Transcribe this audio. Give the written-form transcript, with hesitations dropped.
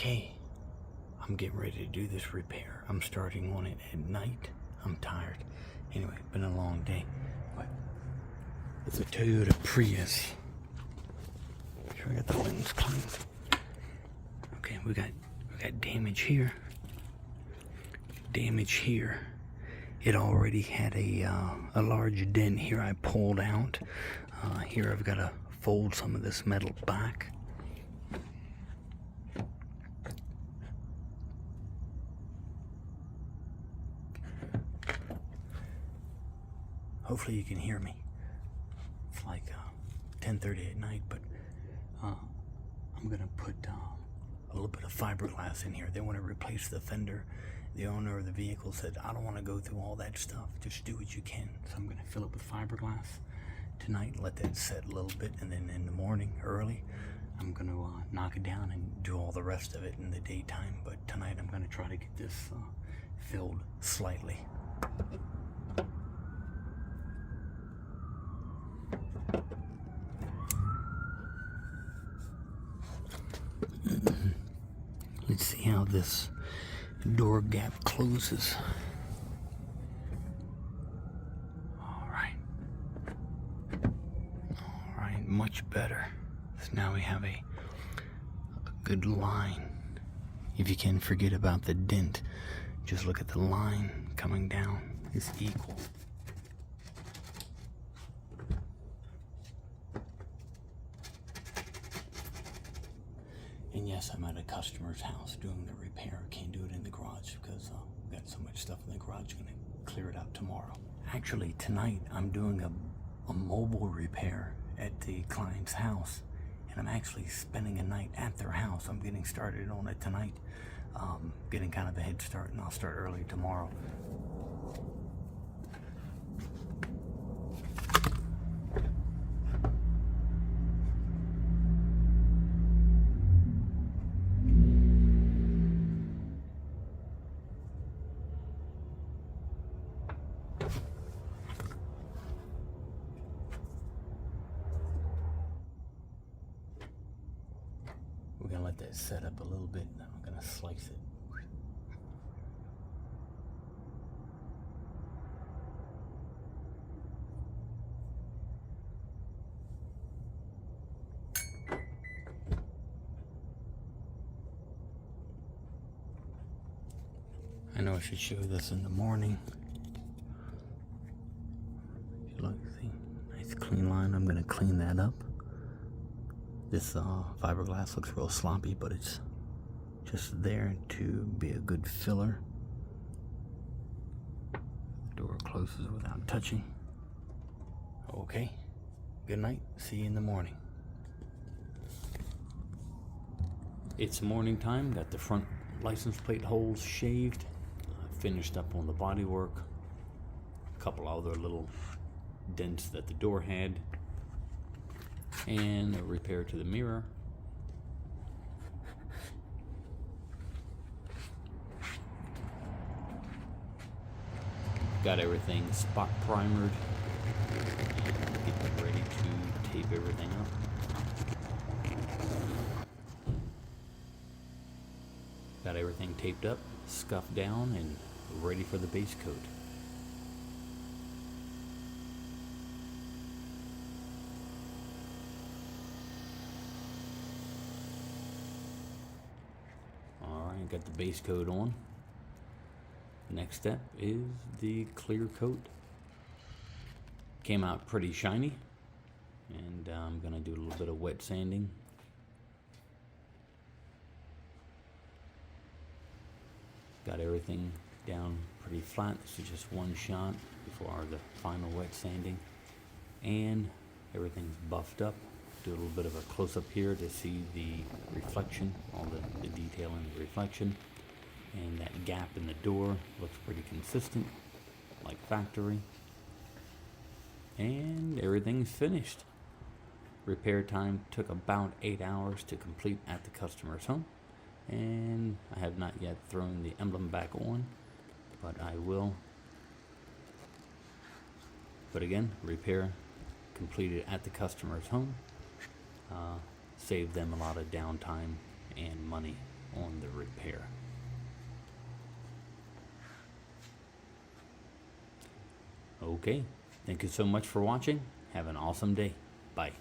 Okay, I'm getting ready to do this repair. I'm starting on it at night. I'm tired. Anyway, been a long day. But it's a Toyota Prius. Make sure I got the lens clean. Okay, we got damage here. Damage here. It already had a large dent here I pulled out. Here I've got to fold some of this metal back. Hopefully you can hear me. It's like 10:30 at night, but I'm gonna put a little bit of fiberglass in here. They want to replace the fender. The owner of the vehicle said, I don't want to go through all that stuff. Just do what you can. So I'm gonna fill it with fiberglass tonight, let that set a little bit, and then in the morning, early, I'm gonna knock it down and do all the rest of it in the daytime. But tonight I'm gonna try to get this filled slightly. Let's see how this door gap closes. All right, much better. So now we have a good line. If you can forget about the dent, just look at the line coming down. It's equal. And yes, I'm at a customer's house doing the repair. Can't do it in the garage because we've got so much stuff in the garage. Gonna clear it out tomorrow. Actually, tonight I'm doing a mobile repair at the client's house, and I'm actually spending a night at their house. I'm getting started on it tonight, getting kind of a head start, and I'll start early tomorrow. We're gonna let that set up a little bit, and then I'm gonna slice it. I know I should show this in the morning. If you look, see, nice clean line. I'm gonna clean that up. This fiberglass looks real sloppy, but it's just there to be a good filler. The door closes without touching. Okay, good night. See you in the morning. It's morning time. Got the front license plate holes shaved. Finished up on the bodywork. A couple other little dents that the door had. And a repair to the mirror. Got everything spot primered. And getting ready to tape everything up. Got everything taped up, scuffed down, and ready for the base coat. Alright, got the base coat on. Next step is the clear coat. Came out pretty shiny, and I'm gonna do a little bit of wet sanding. Got everything down pretty flat. This is just one shot before the final wet sanding, and everything's buffed up. Do a little bit of a close-up here to see the reflection, all the detail in the reflection, and that gap in the door looks pretty consistent, like factory. And everything's finished. Repair time took about 8 hours to complete at the customer's home, and I have not yet thrown the emblem back on, but I will. But again, repair completed at the customer's home. Saved them a lot of downtime and money. on the repair. Okay, thank you so much for watching. Have an awesome day. Bye.